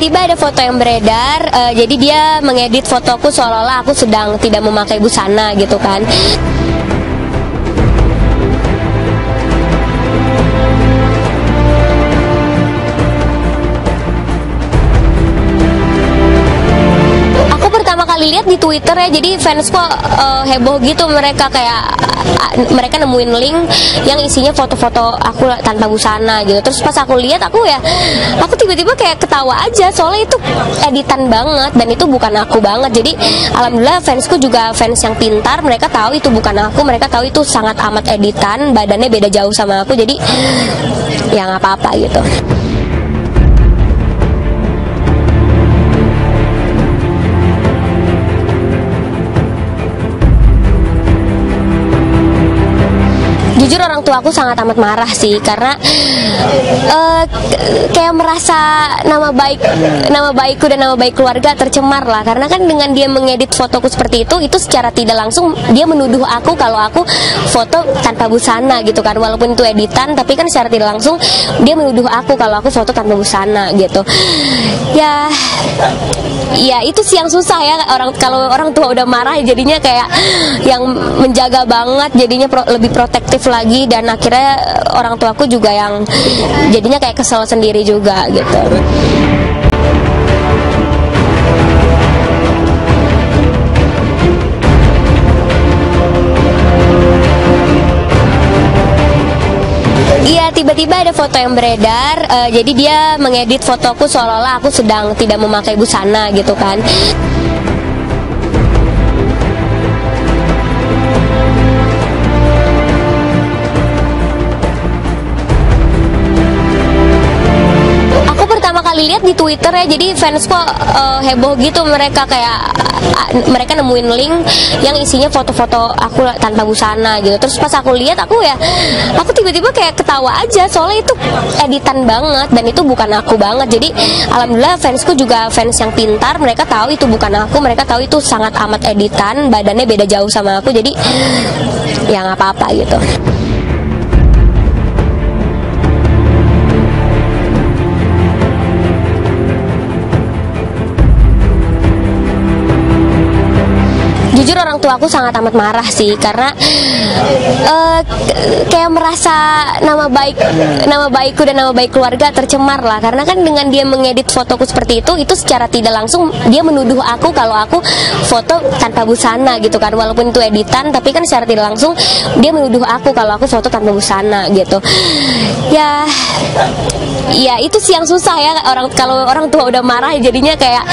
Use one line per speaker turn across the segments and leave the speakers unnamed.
tiba-tiba ada foto yang beredar, jadi dia mengedit fotoku seolah-olah aku sedang tidak memakai busana gitu kan. Aku pertama kali lihat di Twitter ya, jadi fansku heboh gitu, mereka mereka nemuin link yang isinya foto-foto aku tanpa busana gitu. Terus pas aku lihat, aku tiba-tiba kayak ketawa aja, soalnya itu editan banget dan itu bukan aku banget. Jadi alhamdulillah fansku juga fans yang pintar, mereka tahu itu bukan aku, mereka tahu itu sangat amat editan, badannya beda jauh sama aku, jadi ya nggak apa-apa gitu. Jujur orang tua aku sangat amat marah sih, karena kayak merasa nama baikku dan nama baik keluarga tercemar lah. Karena kan dengan dia mengedit fotoku seperti itu secara tidak langsung dia menuduh aku kalau aku foto tanpa busana gitu kan. Walaupun itu editan, tapi kan secara tidak langsung dia menuduh aku kalau aku foto tanpa busana gitu. Ya itu sih yang susah ya, kalau orang tua udah marah jadinya kayak yang menjaga banget, jadinya lebih protektif lagi, dan akhirnya orang tuaku juga yang jadinya kayak kesel sendiri juga gitu. Iya, tiba-tiba ada foto yang beredar, jadi dia mengedit fotoku seolah-olah aku sedang tidak memakai busana gitu kan. Kali lihat di Twitter ya, jadi fansku heboh gitu, mereka nemuin link yang isinya foto-foto aku tanpa busana gitu. Terus pas aku lihat, aku tiba-tiba kayak ketawa aja, soalnya itu editan banget dan itu bukan aku banget. Jadi alhamdulillah fansku juga fans yang pintar, mereka tahu itu bukan aku, mereka tahu itu sangat amat editan, badannya beda jauh sama aku, jadi ya nggak apa-apa gitu. Jujur orang tua aku sangat amat marah sih, karena kayak merasa nama baikku dan nama baik keluarga tercemar lah. Karena kan dengan dia mengedit fotoku seperti itu secara tidak langsung dia menuduh aku kalau aku foto tanpa busana gitu kan. Walaupun itu editan, tapi kan secara tidak langsung dia menuduh aku kalau aku foto tanpa busana gitu. Ya itu sih yang susah ya, kalau orang tua udah marah jadinya kayak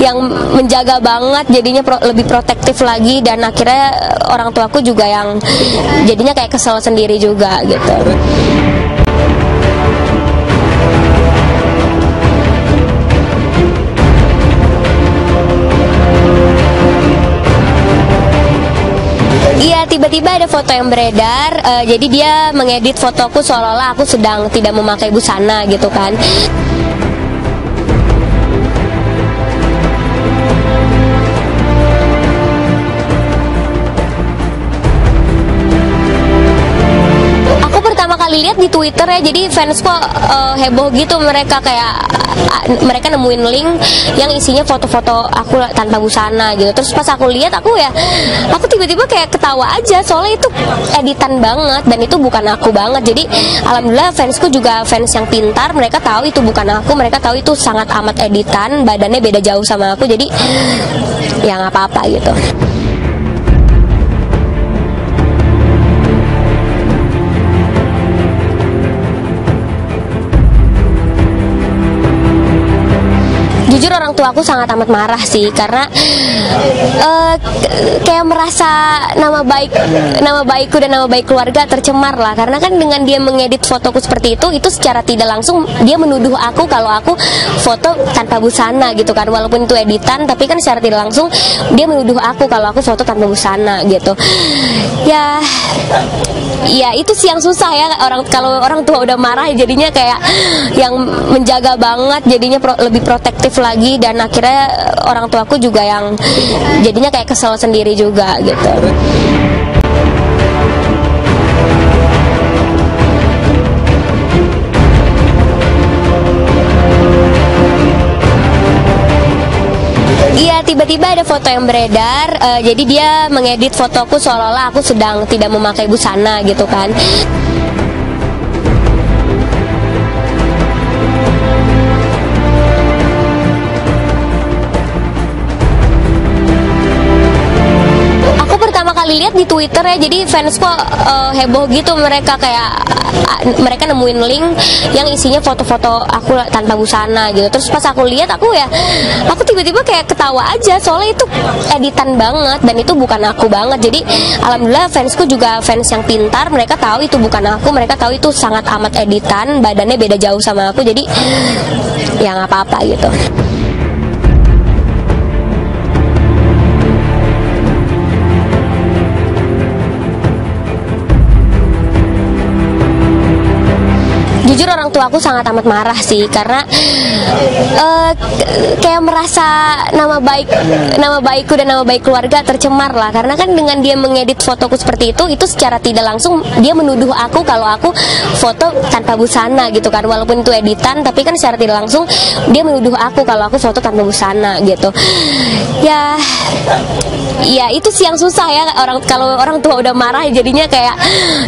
yang menjaga banget, jadinya lebih protektif lagi, dan akhirnya orang tuaku juga yang jadinya kayak kesel sendiri juga gitu. Iya, tiba-tiba ada foto yang beredar, jadi dia mengedit fotoku seolah-olah aku sedang tidak memakai busana gitu kan. Kali lihat di Twitter ya, jadi fansku heboh gitu, mereka nemuin link yang isinya foto-foto aku tanpa busana gitu. Terus pas aku lihat, aku tiba-tiba kayak ketawa aja, soalnya itu editan banget dan itu bukan aku banget. Jadi alhamdulillah fansku juga fans yang pintar, mereka tahu itu bukan aku, mereka tahu itu sangat amat editan, badannya beda jauh sama aku, jadi ya nggak apa-apa gitu. Jujur orang tua aku sangat amat marah sih, karena kayak merasa nama baikku dan nama baik keluarga tercemar lah. Karena kan dengan dia mengedit fotoku seperti itu secara tidak langsung dia menuduh aku kalau aku foto tanpa busana gitu kan. Walaupun itu editan, tapi kan secara tidak langsung dia menuduh aku kalau aku foto tanpa busana gitu. Ya itu sih yang susah ya, kalau orang tua udah marah jadinya kayak yang menjaga banget, jadinya lebih protektif lagi, dan akhirnya orang tuaku juga yang jadinya kayak kesel sendiri juga gitu. tiba-tiba ada foto yang beredar, jadi dia mengedit fotoku seolah-olah aku sedang tidak memakai busana gitu kan. Aku pertama kali lihat di Twitter ya, jadi fansku heboh gitu, mereka kayak mereka nemuin link yang isinya foto-foto aku tanpa busana gitu. Terus pas aku lihat, aku tiba-tiba kayak ketawa aja, soalnya itu editan banget dan itu bukan aku banget. Jadi alhamdulillah fansku juga fans yang pintar, mereka tahu itu bukan aku, mereka tahu itu sangat amat editan, badannya beda jauh sama aku, jadi ya nggak apa-apa gitu. Jujur orang tua aku sangat amat marah sih, karena kayak merasa nama baikku dan nama baik keluarga tercemar lah, karena kan dengan dia mengedit fotoku seperti itu secara tidak langsung dia menuduh aku kalau aku foto tanpa busana gitu kan, walaupun itu editan tapi kan secara tidak langsung dia menuduh aku kalau aku foto tanpa busana gitu. Ya itu sih yang susah ya, kalau orang tua udah marah jadinya kayak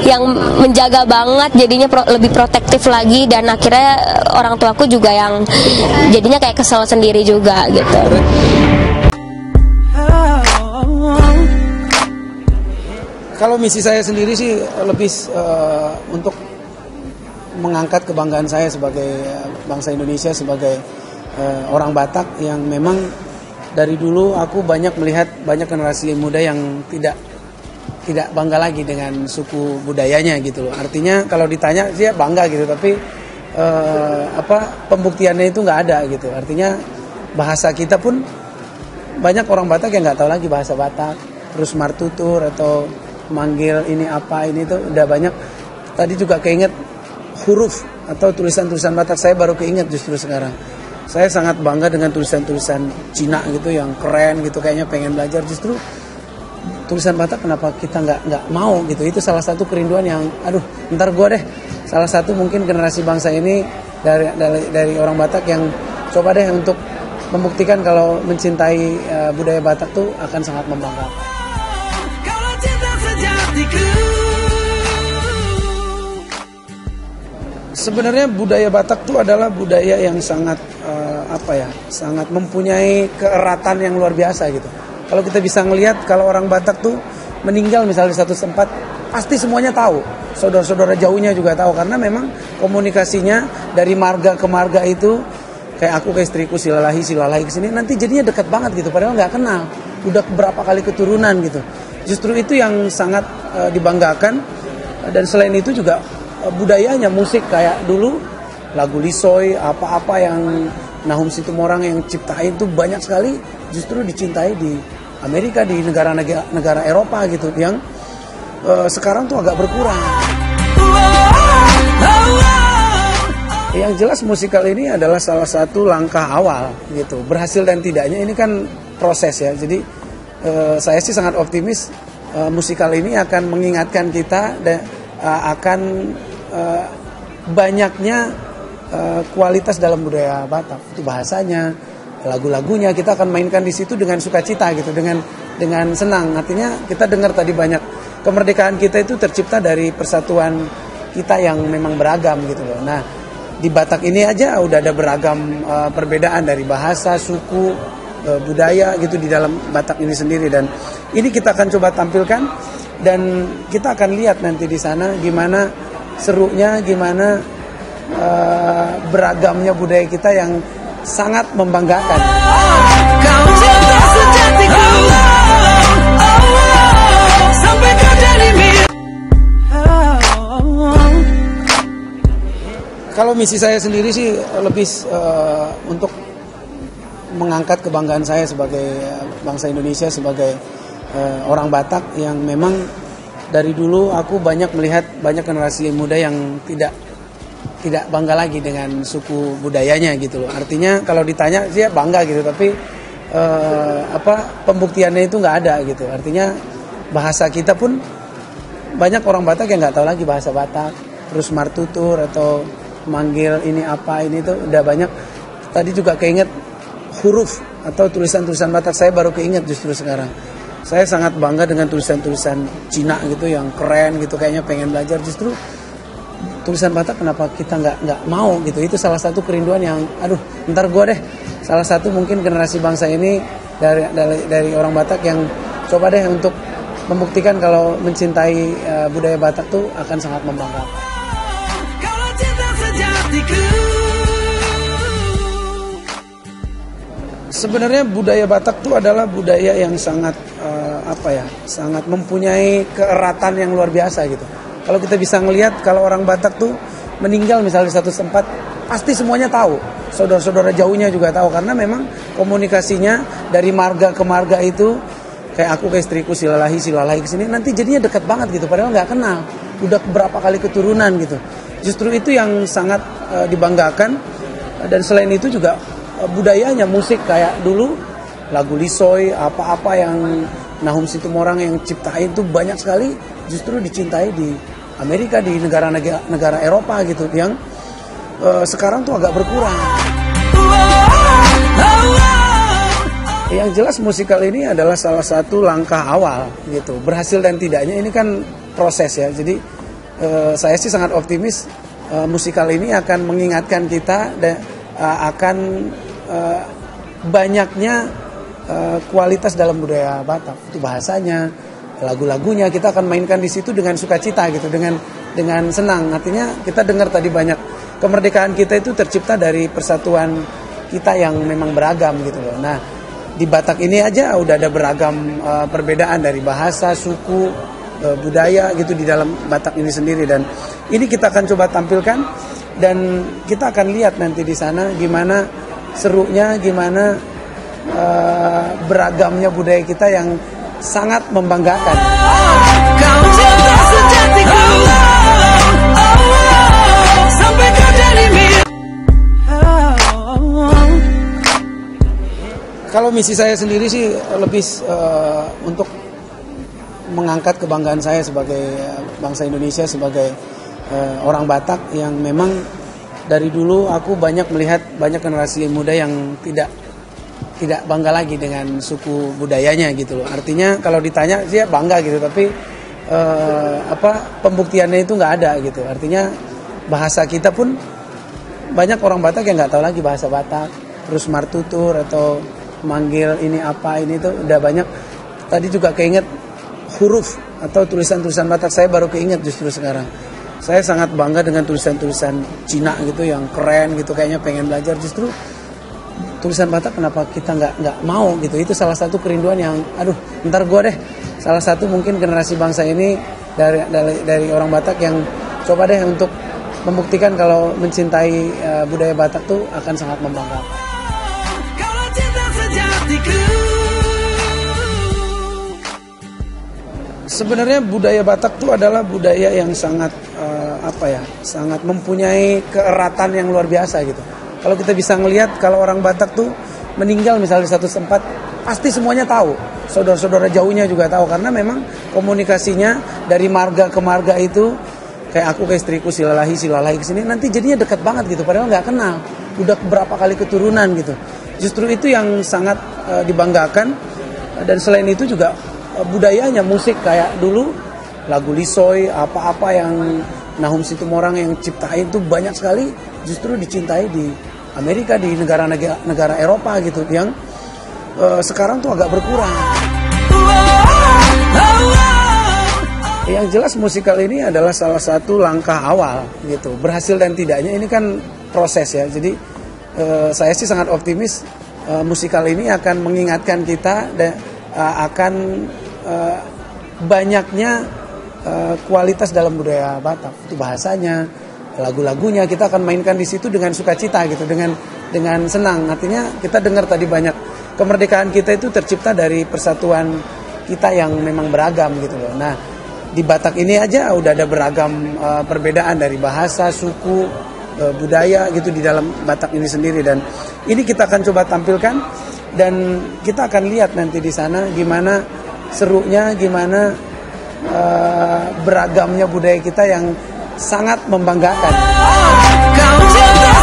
yang menjaga banget, jadinya lebih protektif lagi, dan akhirnya orang tuaku juga yang jadinya kayak kesel sendiri juga gitu.
Kalau misi saya sendiri sih lebih untuk mengangkat kebanggaan saya sebagai bangsa Indonesia, sebagai orang Batak yang memang dari dulu aku banyak melihat banyak generasi muda yang tidak bangga lagi dengan suku budayanya gitu loh. Artinya kalau ditanya dia bangga gitu, tapi pembuktiannya itu nggak ada gitu. Artinya bahasa kita pun banyak orang Batak yang nggak tahu lagi bahasa Batak. Terus martutur atau manggil ini apa ini tuh udah banyak. Tadi juga keinget huruf atau tulisan-tulisan Batak, saya baru keinget justru sekarang. Saya sangat bangga dengan tulisan-tulisan Cina gitu yang keren gitu, kayaknya pengen belajar. Justru tulisan Batak kenapa kita nggak mau gitu. Itu salah satu kerinduan yang ntar gue deh salah satu mungkin generasi bangsa ini dari orang Batak yang coba deh untuk membuktikan kalau mencintai budaya Batak tuh akan sangat membanggakan. Sebenarnya budaya Batak tuh adalah budaya yang sangat sangat mempunyai keeratan yang luar biasa gitu. Kalau kita bisa ngelihat kalau orang Batak tuh meninggal misalnya di satu tempat, pasti semuanya tahu. Saudara-saudara jauhnya juga tahu, karena memang komunikasinya dari marga ke marga itu kayak aku ke istriku silalahi ke sini, nanti jadinya dekat banget gitu, padahal nggak kenal. Udah berapa kali keturunan gitu. Justru itu yang sangat dibanggakan. Dan selain itu juga budayanya, musik kayak dulu lagu Lisoy, apa-apa yang Nahum Situmorang yang ciptain itu banyak sekali justru dicintai di Amerika, di negara Eropa gitu, yang sekarang tuh agak berkurang. Yang jelas musikal ini adalah salah satu langkah awal gitu. Berhasil dan tidaknya ini kan proses ya. Jadi saya sih sangat optimis musikal ini akan mengingatkan kita dan akan banyaknya kualitas dalam budaya Batak. Itu bahasanya, lagu-lagunya kita akan mainkan di situ dengan sukacita gitu, dengan senang. Artinya kita dengar tadi banyak kemerdekaan kita itu tercipta dari persatuan kita yang memang beragam gitu loh. Nah, di Batak ini aja udah ada beragam perbedaan dari bahasa, suku, budaya gitu di dalam Batak ini sendiri, dan ini kita akan coba tampilkan dan kita akan lihat nanti di sana gimana serunya, gimana beragamnya budaya kita yang sangat membanggakan. Kalau misi saya sendiri sih lebih untuk mengangkat kebanggaan saya sebagai bangsa Indonesia, sebagai orang Batak yang memang dari dulu aku banyak melihat banyak generasi muda yang tidak bangga lagi dengan suku budayanya gitu loh. Artinya kalau ditanya dia bangga gitu, tapi pembuktiannya itu nggak ada gitu. Artinya bahasa kita pun banyak orang Batak yang nggak tahu lagi bahasa Batak. Terus martutur atau manggil ini apa ini tuh udah banyak. Tadi juga keinget huruf atau tulisan-tulisan Batak. Saya baru keinget justru sekarang. Saya sangat bangga dengan tulisan-tulisan Cina gitu yang keren gitu, kayaknya pengen belajar. Justru tulisan Batak kenapa kita nggak mau gitu. Itu salah satu kerinduan yang ntar gua deh salah satu mungkin generasi bangsa ini dari orang Batak yang coba deh untuk membuktikan kalau mencintai budaya Batak tuh akan sangat membanggakan.
Kalau cinta sejatiku.
Sebenarnya budaya Batak tuh adalah budaya yang sangat sangat mempunyai keeratan yang luar biasa gitu. Kalau kita bisa ngelihat kalau orang Batak tuh meninggal misalnya di satu tempat, pasti semuanya tahu. Saudara-saudara jauhnya juga tahu karena memang komunikasinya dari marga ke marga itu kayak aku ke istriku silalahi ke sini, nanti jadinya dekat banget gitu padahal nggak kenal. Udah berapa kali keturunan gitu. Justru itu yang sangat dibanggakan, dan selain itu juga budayanya musik kayak dulu lagu Lisoy, apa-apa yang Nahum Situmorang yang ciptain itu banyak sekali justru dicintai di Amerika, di negara Eropa gitu, yang sekarang tuh agak berkurang. Yang jelas musikal ini adalah salah satu langkah awal gitu. Berhasil dan tidaknya ini kan proses ya. Jadi saya sih sangat optimis musikal ini akan mengingatkan kita dan akan banyaknya kualitas dalam budaya Batak. Itu bahasanya, lagu-lagunya kita akan mainkan di situ dengan sukacita gitu, dengan senang. Artinya kita dengar tadi banyak kemerdekaan kita itu tercipta dari persatuan kita yang memang beragam gitu loh. Nah, di Batak ini aja udah ada beragam perbedaan dari bahasa, suku, budaya gitu di dalam Batak ini sendiri, dan ini kita akan coba tampilkan dan kita akan lihat nanti di sana gimana serunya, gimana beragamnya budaya kita yang sangat membanggakan.
Kau cinta sejatiku. Sampai kau jadi milik.
Kalau misi saya sendiri sih lebih untuk mengangkat kebanggaan saya sebagai bangsa Indonesia, sebagai orang Batak yang memang dari dulu aku banyak melihat banyak generasi muda yang tidak bangga lagi dengan suku budayanya gitu loh. Artinya kalau ditanya dia bangga gitu, tapi pembuktiannya itu nggak ada gitu. Artinya bahasa kita pun banyak orang Batak yang nggak tahu lagi bahasa Batak, terus martutur atau manggil ini apa ini tuh udah banyak. Tadi juga keinget huruf atau tulisan-tulisan Batak, saya baru keinget justru sekarang. Saya sangat bangga dengan tulisan-tulisan Cina gitu yang keren gitu, kayaknya pengen belajar. Justru tulisan Batak kenapa kita nggak mau gitu. Itu salah satu kerinduan yang ntar gua deh salah satu mungkin generasi bangsa ini dari orang Batak yang coba deh untuk membuktikan kalau mencintai budaya Batak tuh akan sangat membanggakan.
Kalau cinta sejatiku.
Sebenarnya budaya Batak tuh adalah budaya yang sangat sangat mempunyai keeratan yang luar biasa gitu. Kalau kita bisa ngelihat kalau orang Batak tuh meninggal misalnya di satu tempat, pasti semuanya tahu. Saudara-saudara jauhnya juga tahu karena memang komunikasinya dari marga ke marga itu kayak aku ke istriku silalahi ke sini, nanti jadinya dekat banget gitu padahal nggak kenal. Udah berapa kali keturunan gitu. Justru itu yang sangat dibanggakan, dan selain itu juga budayanya musik kayak dulu lagu Lisoy, apa-apa yang Nahum Situmorang yang ciptain itu banyak sekali justru dicintai di Amerika, di negara Eropa gitu, yang sekarang tuh agak berkurang. Yang jelas musikal ini adalah salah satu langkah awal gitu. Berhasil dan tidaknya ini kan proses ya. Jadi saya sih sangat optimis musikal ini akan mengingatkan kita dan akan banyaknya kualitas dalam budaya Batak. Itu bahasanya, lagu-lagunya kita akan mainkan di situ dengan sukacita gitu, dengan senang. Artinya kita dengar tadi banyak kemerdekaan kita itu tercipta dari persatuan kita yang memang beragam gitu loh. Nah, di Batak ini aja udah ada beragam perbedaan dari bahasa, suku, budaya gitu di dalam Batak ini sendiri, dan ini kita akan coba tampilkan dan kita akan lihat nanti di sana gimana serunya, gimana beragamnya budaya kita yang sangat membanggakan.
Kau cinta